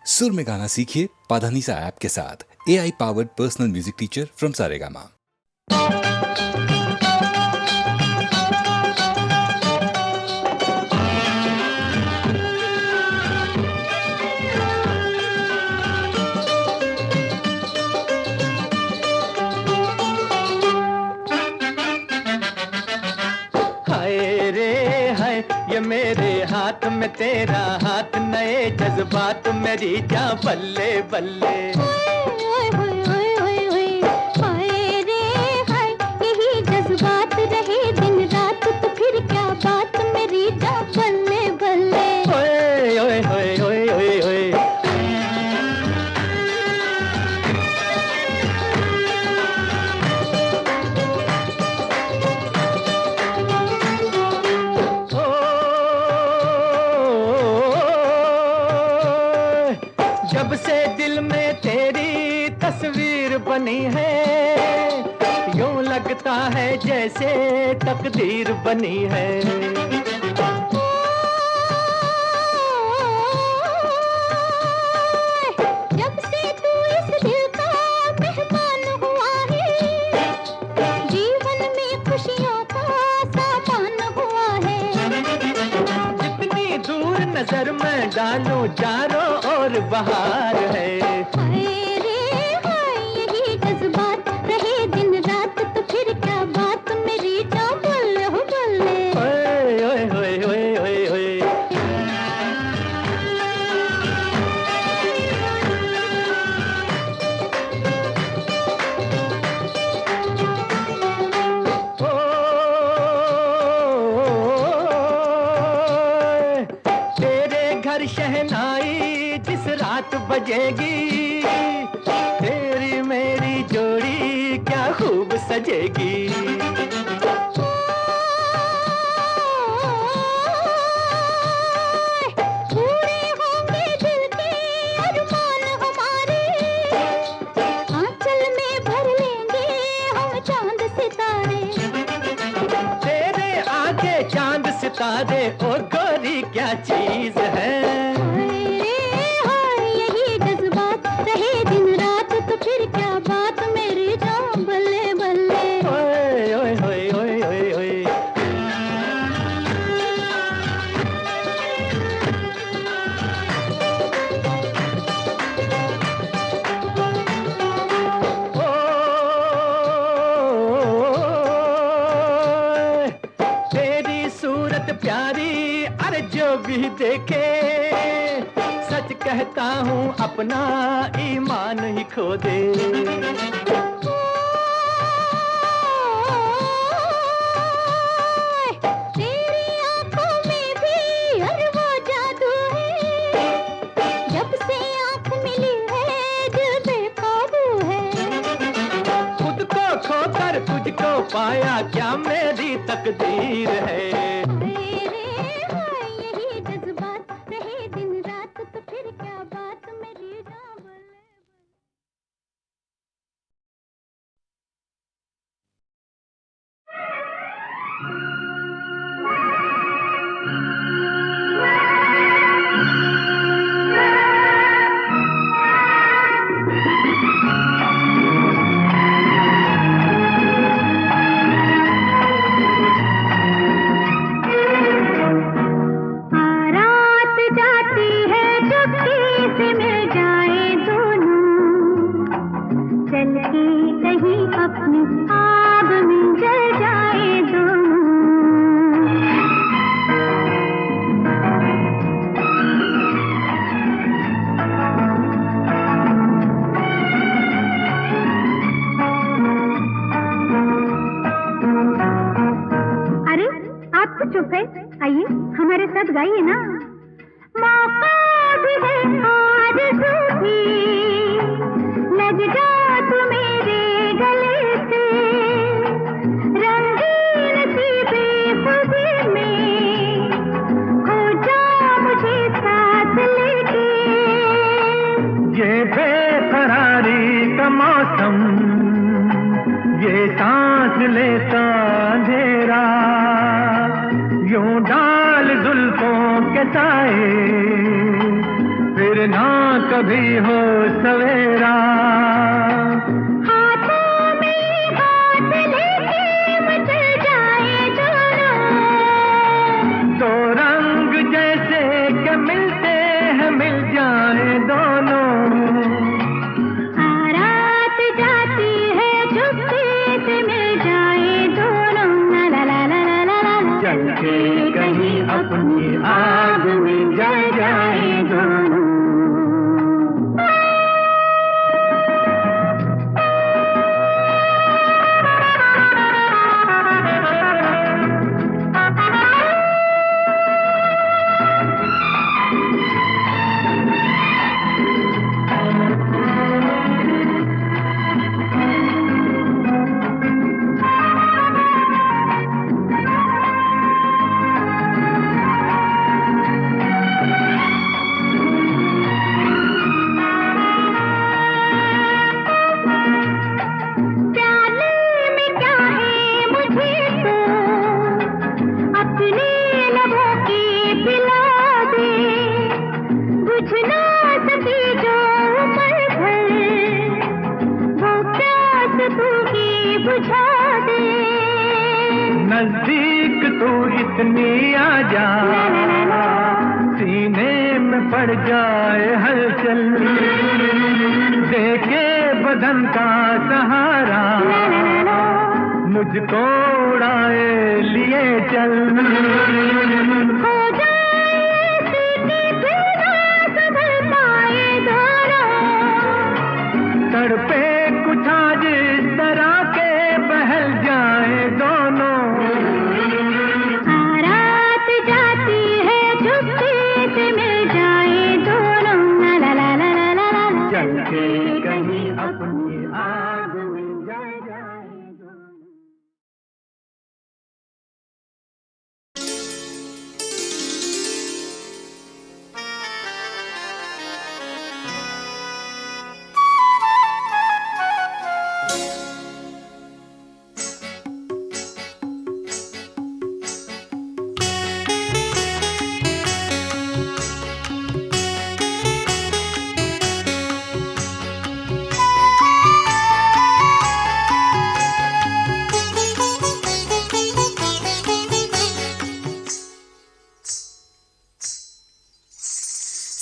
सुर में गाना सीखिए पाधानीसा ऐप के साथ। AI powered personal music teacher from Saregama. ये मेरे हाथ में तेरा हाथ, नए जज्बात मेरी जा बल्ले बल्ले। यही जज्बात रहे दिन रात तो फिर क्या बात मेरी जा बल्ले बल्ले। ओए ओए ओए ओए ओए ओए। जब से दिल में तेरी तस्वीर बनी है, यूं लगता है जैसे तकदीर बनी है। जब से तू इस दिल का मेहमान हुआ है, जीवन में खुशियों का सामान हुआ है। जितनी दूर नजर में डालूं चारों ओर बहार है। यही जज्बात रहे दिन रात तो फिर क्या बात मेरी जा बल्ले हो बल्ले। ओए ओए ओए ओए ओए ओए। तेरे घर शहनाई जिस रात बजेगी, तेरी मेरी जोड़ी क्या खूब सजेगी। पूरे होंगे दिल के अरमान हमारे, आंचल में भर लेंगे हम चांद सितारे। तेरे आगे चांद सितारे ओ गोरी क्या चीज है। यही जज्बात रहे दिन रात तो फिर क्या बात मेरी जा बल्ले बल्ले। ओए ओए ओए ओए ओए ओए। तेरी सूरत प्यारी अरे जो भी देखे, सच कहता हूँ अपना ईमान ही खो दे। तेरी आंखों में भी हर वो जादू है, जब से आंख मिली है दिल बेकाबू है। खुद को खोकर तुझको पाया क्या मेरी तकदीर है। यही जज्बात रहे दिन रात तो फिर क्या बात मेरी जा बल्ले। रात जाती है चुपके से मिल जाए दोनों, चल के कहीं अपनी आग में जल जाए दोनों। अरे आप तो चुप है, आइए हमारे साथ गाइए ना। मौका भी है आरज़ू भी, लग जा तू मेरे गले से, रंगीन सी बेखुदी में खो जा मुझे साथ लेके। ये बेकरारी का मौसम, ये सांस लेता अंधेरा, यूं डाल जुल्फों के साए, फिर ना कभी हो सवेरा। हाथों में हाथ लेके मचल जाए दोनों, दो रंग जैसे के मिलते हैं मिल जाए दोनों। रात जाती है चुपके से मिल जाए दोनों, ला ला ला ला ला ला ला। चल के कहीं अपनी आग में जल जाए दोनों। नजदीक तू इतनी आ जा, सीने में पड़ जाए हलचल, देके बदन का सहारा, मुझको उड़ाए लिए चल। हो जाए सीटी फिर ना संभल पाए दोनों, तड़पे कुछ आज इस तरह के बहल जाए दोनों। रात जाती है चुपके से मिल जाए दोनों, ला ला ला ला ला ला। चल के कहीं अपनी आग में जल जाए दोनों।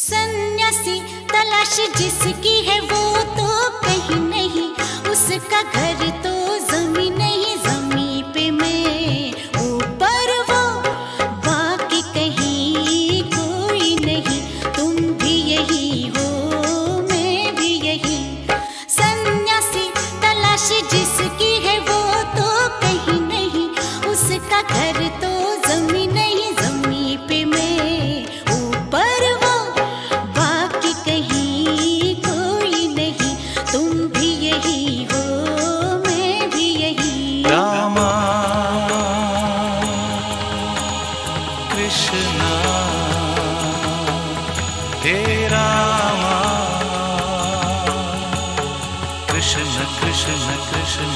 सन्यासी तलाश जिसकी है वो तो कहीं नहीं, उसका घर तो जमीन नहीं, जमीन पे मैं ऊपर वो, बाकी कहीं कोई नहीं। तुम भी यही हो मैं भी यही। सन्यासी तलाश जिसकी है वो तो कहीं नहीं, उसका घर तो जमीन नहीं, जमीन पे मैं ऊपर वो, बाकी कहीं कोई नहीं। तुम भी यही हो मैं भी यही। रामा कृष्णा हे रामा कृष्ण कृष्ण कृष्ण।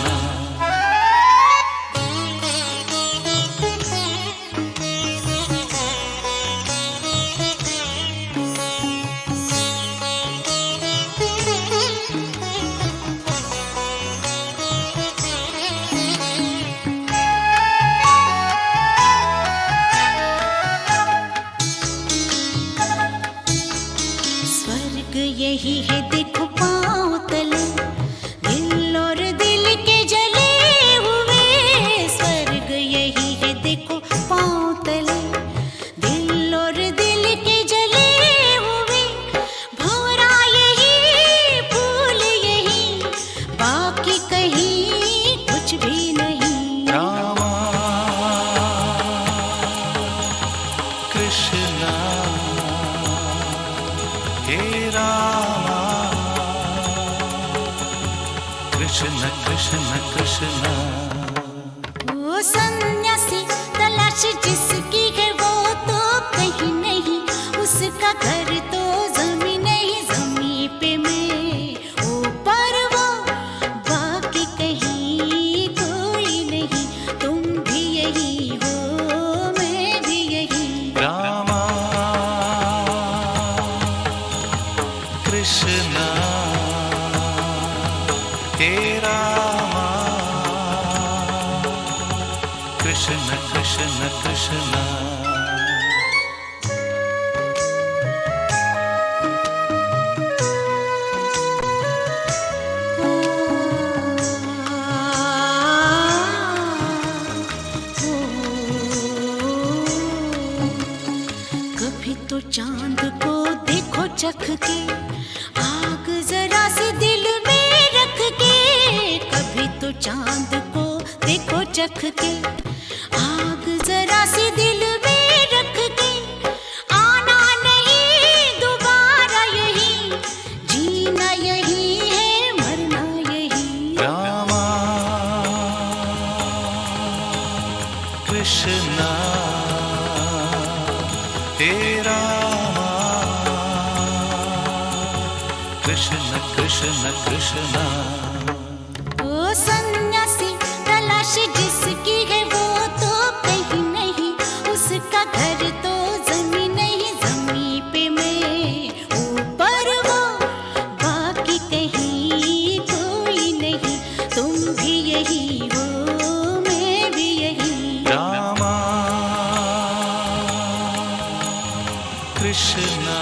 स्वर्ग यही है देखो पाँव तले, दिल और दिल के जले हुए। स्वर्ग यही है देखो पाँव तले, दिल और दिल के जले हुए। भंवरा यही फूल यही, बाकी कहीं कुछ भी नहीं। रामा कृष्णा हे रामा कृष्ण कृष्ण कृष्ण। वो सन्यासी तलाश जिसकी है वो तो कहीं नहीं, उसका घर तो जमीन नहीं, जमीन पे मैं ऊपर वो, बाकी कहीं कोई नहीं। तुम भी यही हो मैं भी यही। रामा कृष्णा हे रामा कृष्ण कृष्ण कृष्ण कभी तो चांद को देखो चख के, आग जरा सी दिल में रख के। कभी तो चांद को देखो चख के, आग जरा सी दिल में रख के। आना नहीं दोबारा यही, जीना यही है मरना यही। रामा कृष्णा हे रामा कृष्ण कृष्ण कृष्ण ओ सन्यासी तलाश जिसकी है वो तो कहीं नहीं, उसका घर तो जमीन नहीं, जमी पे मैं ऊपर वो, बाकी कहीं कोई नहीं। तुम भी यही हो मैं भी यही। रामा कृष्णा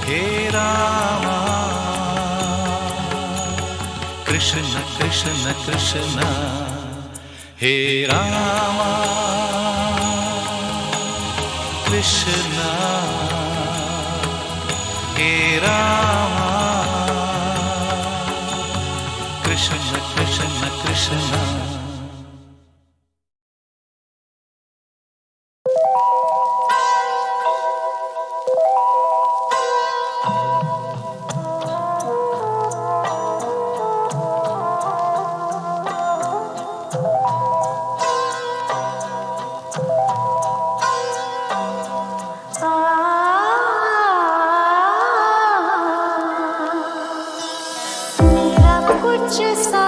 हे रामा कृष्ण कृष्ण कृष्ण हे रामा कृष्णा हे रामा कृष्ण कृष्ण कृष्ण मेरा कुछ सा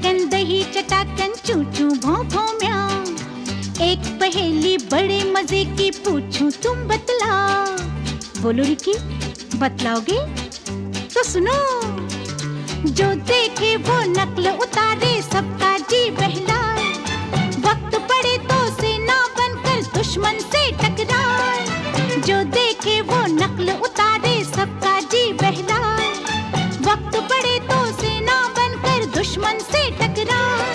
बटकन दही चटाकन चू चू भों भों म्याऊं। एक पहेली बड़े मजे की पूछूं तुम बतलाओ। बोलो रिकी, बतलाओगे? तो सुनो। जो देखे वो नकल उतारे, सबका जी बहलाए। वक्त पड़े तो सेना बनकर दुश्मन से टकराए। जो देखे वो नकल उतारे, सबका जी बहलाए। वक्त पड़े तो सेना बनकर दुश्मन से टकराए।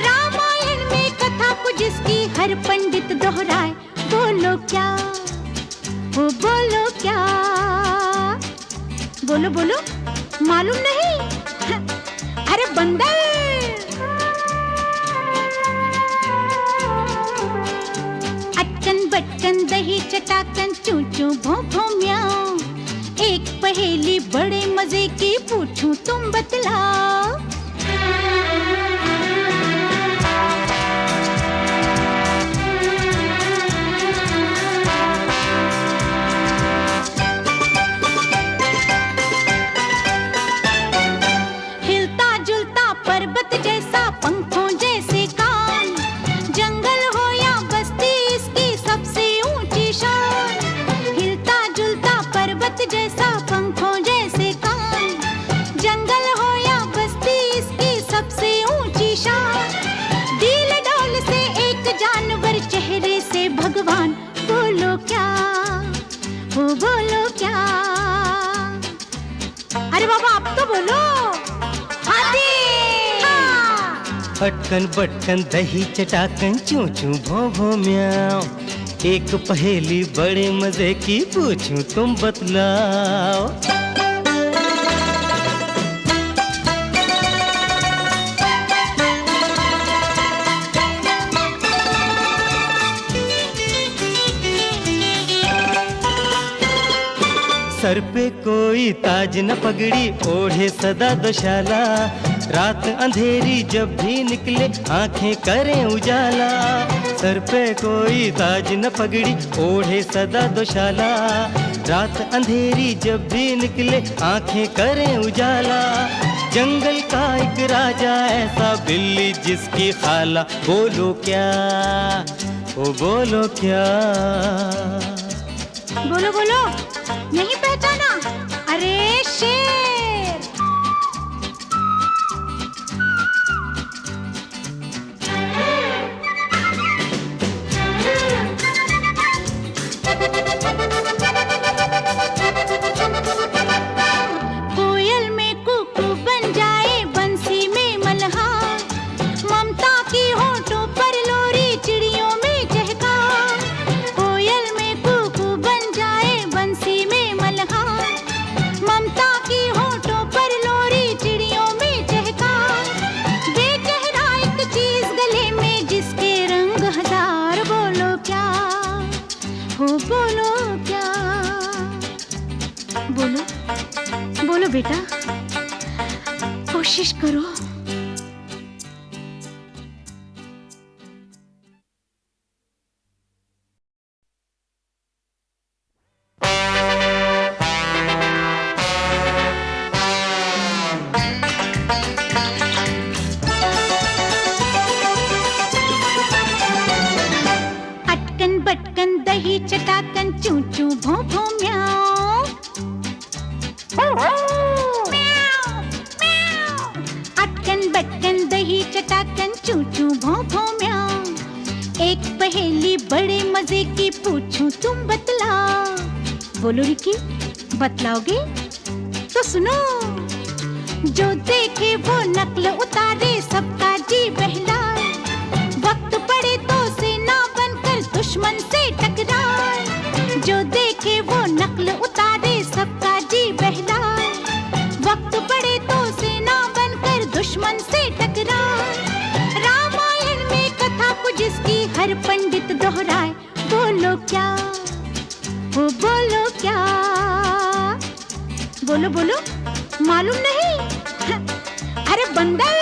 रामायण में कथा को जिसकी हर पंडित दोहराए। बोलो क्या, वो बोलो क्या? बोलो बोलो, मालूम नहीं? अरे बंदर। अटकन बटकन दही चटाकन चू चू भों भों म्याऊं। एक पहेली बड़े मजे की पूछूं तुम बतलाओ। पर्वत जैसा पंखों जैसे कान, जंगल हो या बस्ती इसकी सबसे ऊंची शान। हिलता जुलता पर्वत जैसा पंखों जैसे कान, जंगल हो या बस्ती इसकी सबसे ऊंची शान। डील डौल से एक जानवर, चेहरे से भगवान। बोलो क्या, वो बोलो क्या? अरे बाबा आप तो बोलो। अटकन बटकन दही चटाकन चू चू भों भों म्याऊं। एक पहेली बड़े मजे की पूछूं तुम बतलाओ। सर पे कोई ताज न पगड़ी, ओढ़े सदा दोशाला। रात अंधेरी जब भी निकले, आंखें करें उजाला। सर पे कोई ताज न पगड़ी, ओढ़े सदा दोशाला। रात अंधेरी जब भी निकले, आंखें करें उजाला। जंगल का एक राजा ऐसा, बिल्ली जिसकी खाला। बोलो क्या, ओ बोलो क्या? बोलो बोलो, नहीं पहचाना? अरे शेर। कोयल में कुकू बन जाए, बंसी में मल्हार। ममता की होठों पर लोरी, चिड़ियों में चहकार। कोयल में कुकू बन जाए, बंसी में मल्हार। ममता की होठों पर लोरी, चिड़ियों में चहकार। बेचेहरा एक चीज गले में, जिसके रंग हजार। बोलो क्या, हो बोलो क्या? बोलो बोलो बेटा, कोशिश करो। अटकन बटकन दही चटाकन चू चू भों भों म्याऊं। अटकन बटकन दही चटाकन चू चू भों भों म्याऊं। एक पहेली बड़े मजे की पूछूं तुम बतलाओ। बोलो रिकी, बतलाओगे? तो सुनो। जो देखे वो नकल उतारे, सबका जी बहलाए। वक्त पड़े तो सेना बनकर दुश्मन से टकराए। जो देखे वो नकल उतारे, सबका जी बहलाए। वक्त पड़े तो सेना बनकर दुश्मन से टकराए। रामायण में कथा को जिसकी हर पंडित दोहराए। बोलो क्या, वो बोलो क्या? बोलो बोलो, मालूम नहीं? अरे बंदर।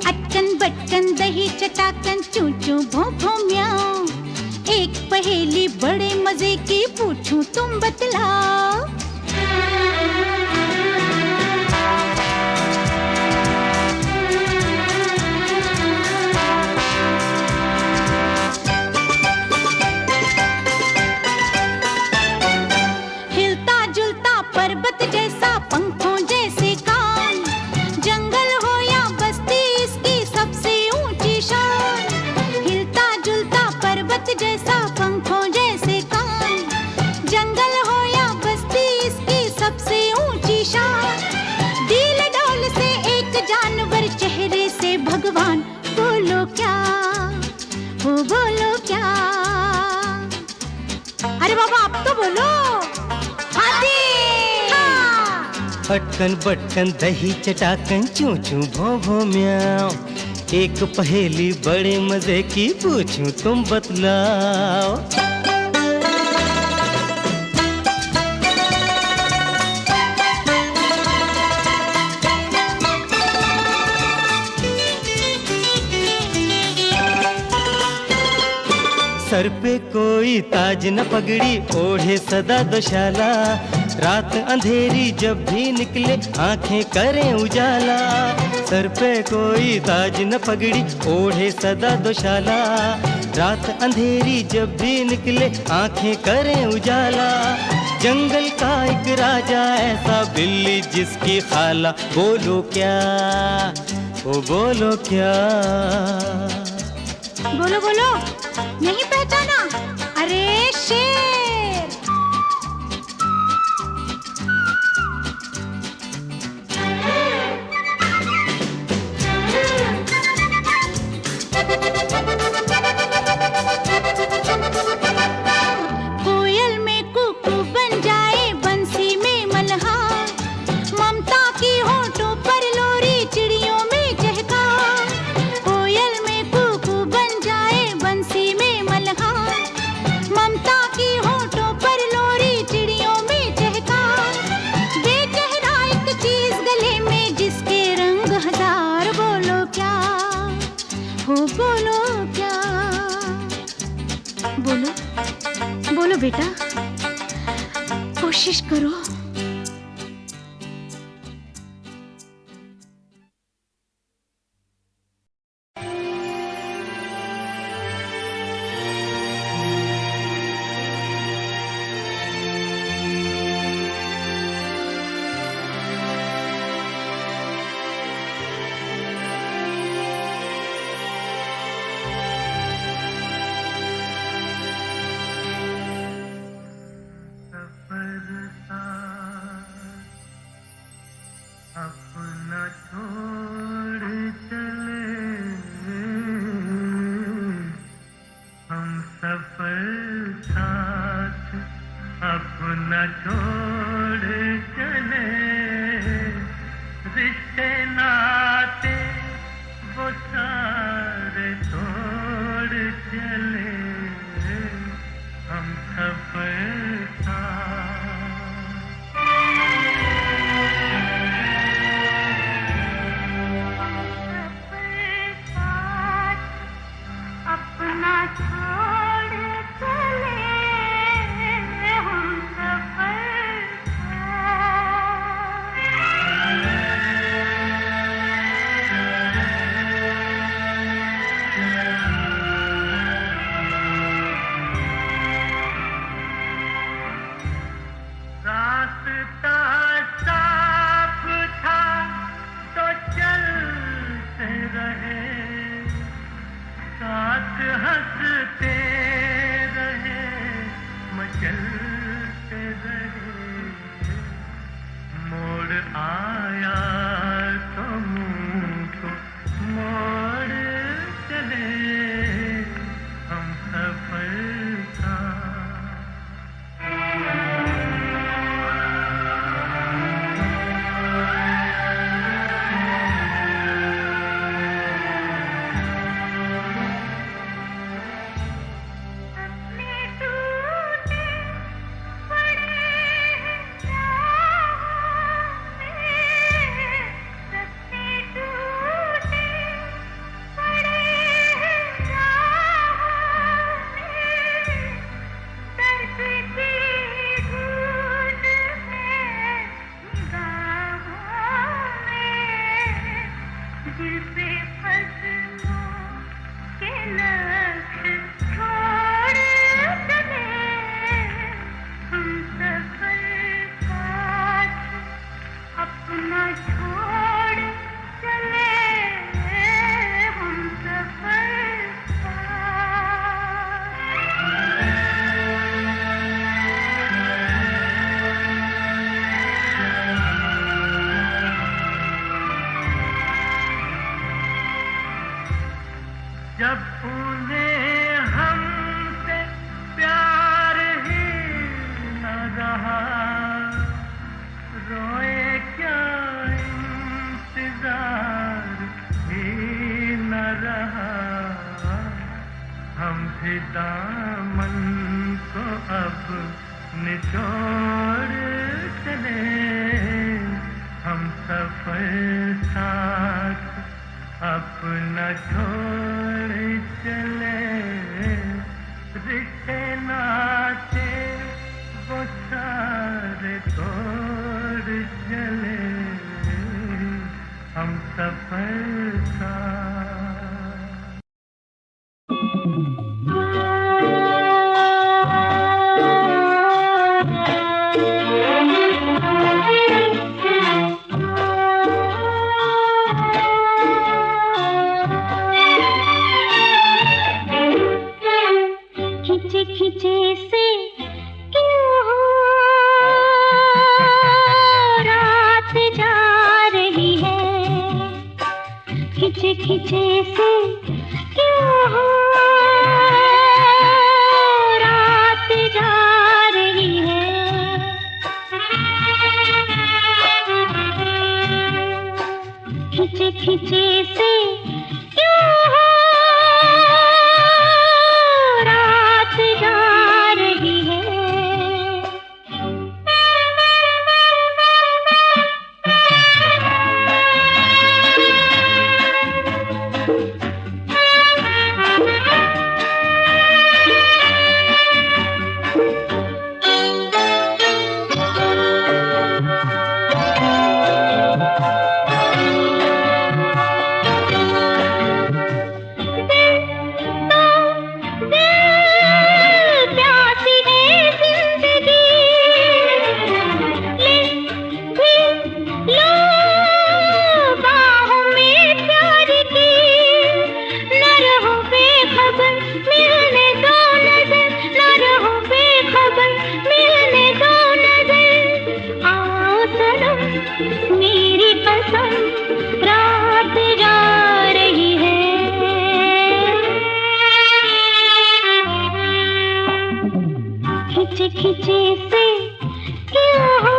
अटकन बटकन दही चटाकन चू चू भों भों म्याऊं। एक पहेली बड़े मजे की पूछूं तुम बतलाओ। पर्वत जैसा पंखों जैसे कान, जंगल हो या बस्ती इसकी सबसे ऊंची शान। हिलता जुलता पर्वत जैसा पंखों जैसे कान, जंगल हो या बस्ती इसकी सबसे ऊंची शान। डील डोल से एक जानवर, चेहरे से भगवान, बोलो क्या, हो बोलो क्या। अरे बाबा आप तो बोलो। हाथी। अटकन बटकन दही चटाकन चूं चूं भों भों म्याऊं। एक पहेली बड़े मजे की पूछूं तुम बतलाओ। सर पे कोई ताज न पगड़ी, ओढ़े सदा दोशाला। रात अंधेरी जब भी निकले, आंखें करें उजाला। सर पे कोई ताज न पगड़ी, ओढ़े सदा दोशाला। रात अंधेरी जब भी निकले, आंखें करें उजाला। जंगल का एक राजा ऐसा, बिल्ली जिसकी खाला। बोलो क्या, ओ बोलो क्या। बोलो बोलो, नहीं पहचाना? अरे शेर। कोयल में कुकू बन जाए, बंसी में मल्हार। ममता की होठों पर लोरी, चिड़ियों में चहकार। कोयल में कुकू बन जाए, बंसी में मल्हार। ममता की होठों पर लोरी, चिड़ियों में चहकार। बेचेहरा एक चीज गले में, जिसके रंग हजार। बोलो क्या, हो बोलो क्या। बोलो बोलो बेटा, कोशिश करो। अपना छोड़ चले हम सफर साथ, अपना छोड़ चले रिश्ते नाते वो सारे तोड़ चले हम सफर साथ। अपना छोड़ चले हम सफर रास्ता साफ था तो चलते रहे, साथ हंसते रहे मचलते रहे। मोड़ आया तो मुंह को मोड़ चले हम सफर साथ। पड़े हैं भी दामन को अब निचोड़ चले, हम सफर साथ अपना छोड़ चले, रिश्ते नाते वो सारे तोड़ चले, हम सफर साथ। खिंचे खिंचे से क्यों हो रात जा रही है, खिंचे खिंचे से क्यों हो रात जा रही है, खिंचे खिंचे से क्यों हो रात जा रही है। मेरी कसम रात जा रही है, खिंचे खिंचे से क्यों हो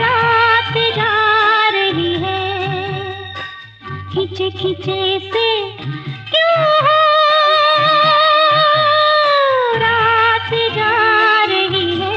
रात जा रही है, खिंचे खिंचे से क्यों हो रात जा रही है।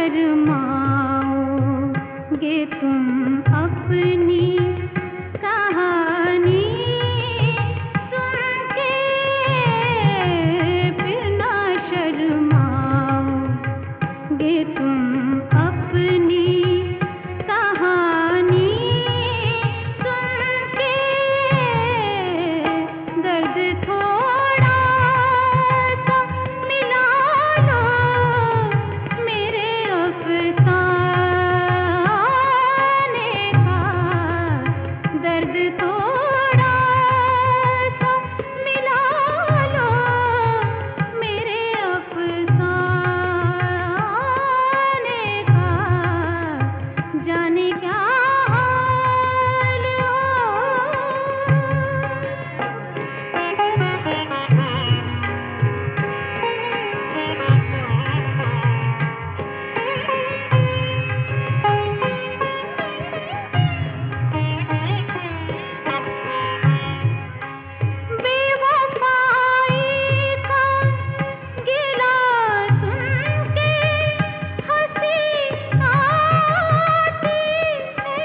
शर्माओगे तुम अपनी कहानी सुन के, फिर ना शर्माओगे तुम अपनी कहानी सुन के। दर्द थोड़ा सा मिला लो मेरे अफसाने का, दर्द थोड़ा सा मिला लो मेरे अफसाने का। जाने क्या हाल हो। बेवफाई का गिला सुन के हंसी आती है,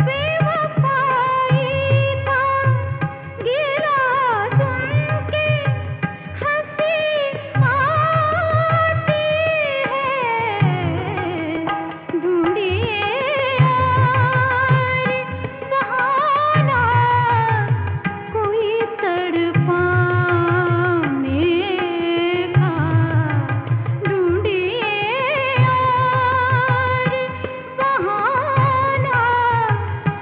बेवफाई का गिला सुन के हंसी आती है। ढूंढिए यार बहाना कोई तड़पाने का, ढूंढिए यार बहाना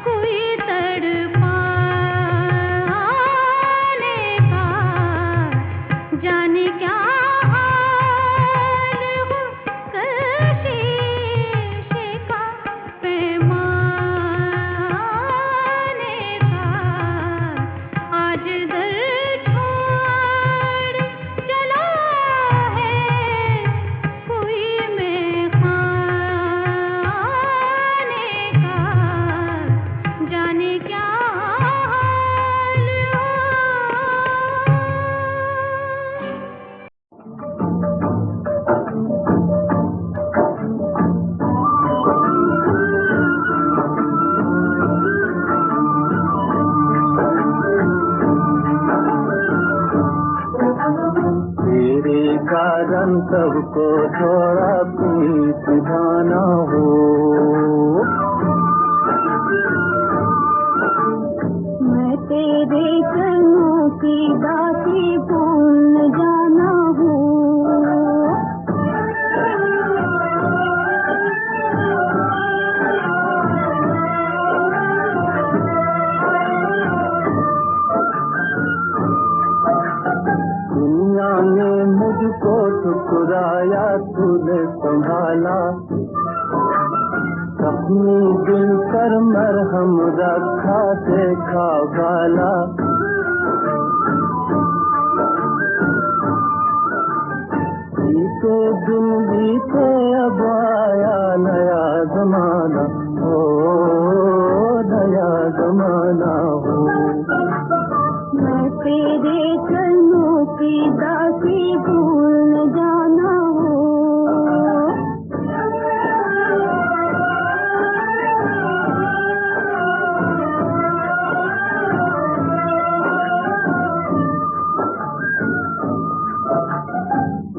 कोई तड़पाने का। जाने क्या हाल हो कल शीशे का पैमाने का। आज दर छोड़ चला है कोई मेखाने का। जाने क्या हाल हो। तेरे कारण सबको थोड़ा पीस जाना हो। मैं तेरे चरणों की दासी भूल जाना हूँ। दुनिया ने मुझको ठुकराया, तूने संभाला। अपनी दिल पर मरहम रखा, देखा भाला। बीते दिन बीते, अब आया नया जमाना हो, नया जमाना हो। मैं तेरे चरणों की दासी भूल जाना हूँ।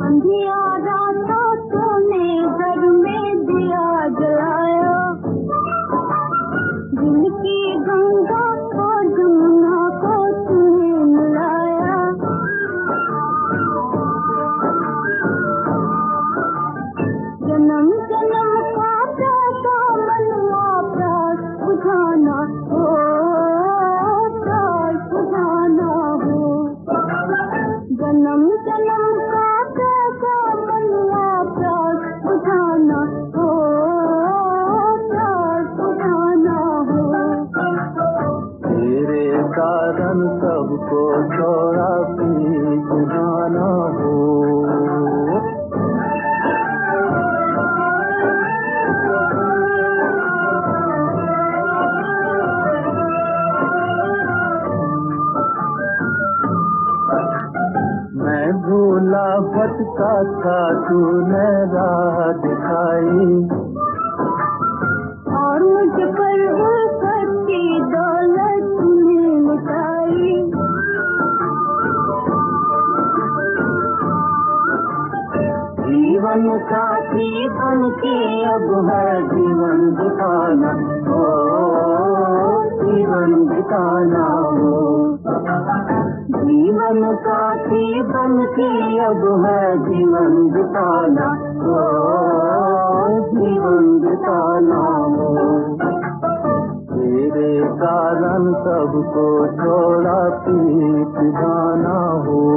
अंधियारा था तूने घर में दिया जलाया, दिल की गंगा को जमुना को तूने मिलाया। जन्म जन्म का प्यासा मनवा प्यास बुझाना हो, प्यास बुझाना हो। जन्म जन्म का प्यासा मनवा प्यास बुझाना हो, प्यास बुझाना हो। तेरे कारण सबको थोड़ा पीस जाना हो। मैं मैं भूला भटका था, तूने राह दिखाई। और मुझ पर उल्फत की दौलत तूने लुटाई। जीवन साथी बन के अब है जीवन बिताना, हो जीवन बिताना हो। जीवन साथी बन के अब है जीवन बिताना, हो जीवन बिताना हो। तेरे कारण सबको छोड़ा, पीत जाना हो।